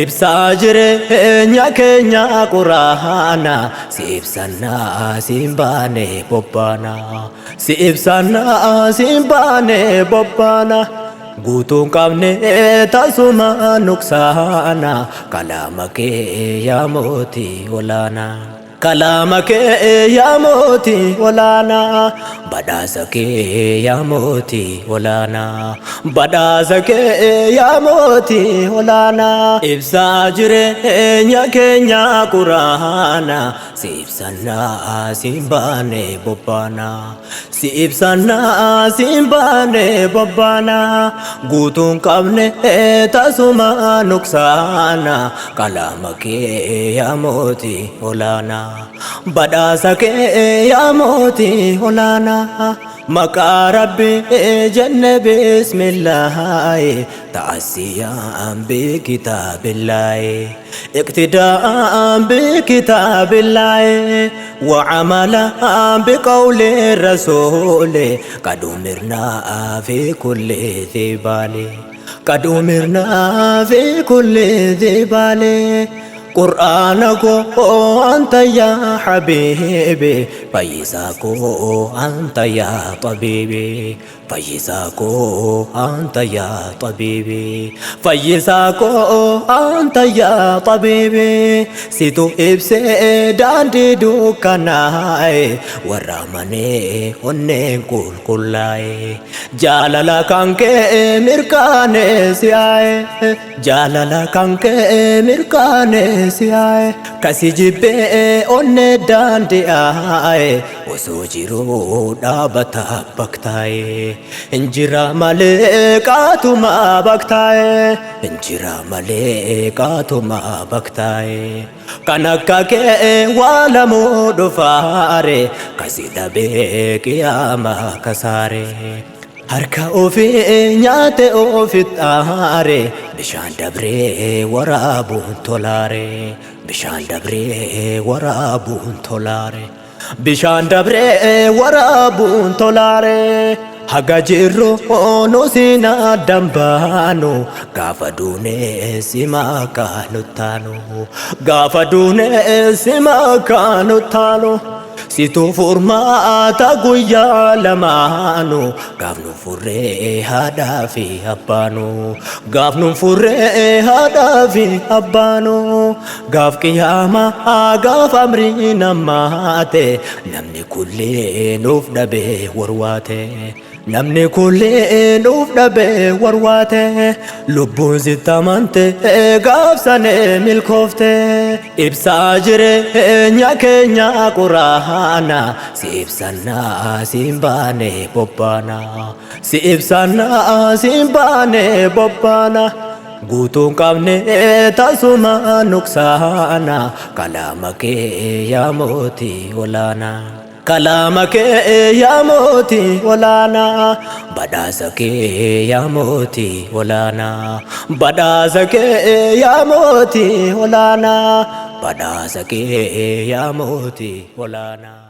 Ibsaa jireenya keenya quraana si ibsannaa siin baane bobbaana si ibsannaa siin baane bobbaana guutuun qabne tasuma nuksaana kalaama kee yaa mootii olaanaa kalaama kee yaa mootii olaanaa badhaasa kee yaa mootii olaanaa badhaasa kee yaa mootii olaanaa ibsaa jireenya keenya quraana si ibsannaa siin baane bobbaana si ibsannaa siin baane bobbaana guutuun qabne tasuma nuksaana kalaama kee yaa mootii olaanaa badhaasa kee yaa mootii olaanaa maqaa rabbii jenne bismillaahi ta'assiyaan bikitaabillaahi iqtidaa'an bikitaabillaahi وعملا بقول الرسول قد أمرنا في كل ذي بال قد أمرنا في كل ذي بال قرآنك أنت يا حبيبي فيساك أنت يا طبيبي فيساك أنت يا طبيبي فيساك أنت يا طبيبي سيتو إبسي داندي دوكناي ورامني ونين كلاي جالالا كانك مركاني سياي جالالا كانك مركاني سياي كسي جيبي أوني داندي آي وسوجيرو دابتا بكتاي انجرا ملكاتو ما بكتاي انجرا ملكاتو ما بكتاي كانكاك ولا مودفاري كسيدا بك يا ما كساري harka ofii nyaate ofiit aare bishaan dabree waraabuun tolaare bishaan dabree waraabuun tolaare bishaan dabree waraabuun tolaare haga jirru nu sina dambaanu gaafa duunee simaa kaanuttaanu gaafa duunee simaa kaanuttaanu situ furmaata guyyaa lamaanu gaafnu furree haadhaa fi abbaanu gaafnu furree haadhaa fi abbaanu gaaf qiyaamaa gaaf amrii namaate namni kullee nuuf dhabee warwaate namni kullee nuuf dhabee warwaate lubbuun sittamante gaafsanee milkoofte ibsaa jireenya keenya quraana si ibsannaa siin baane bobbaana si ibsannaa siin baane bobbaana guutuun qabne tasuma nuksaana kalaama kee yaa mootii olaanaa kalaama kee yaa mootii olaanaa badhaasa kee yaa mootii olaanaa badhaasa kee yaa mootii olaanaa badhaasa kee yaa mootii olaanaa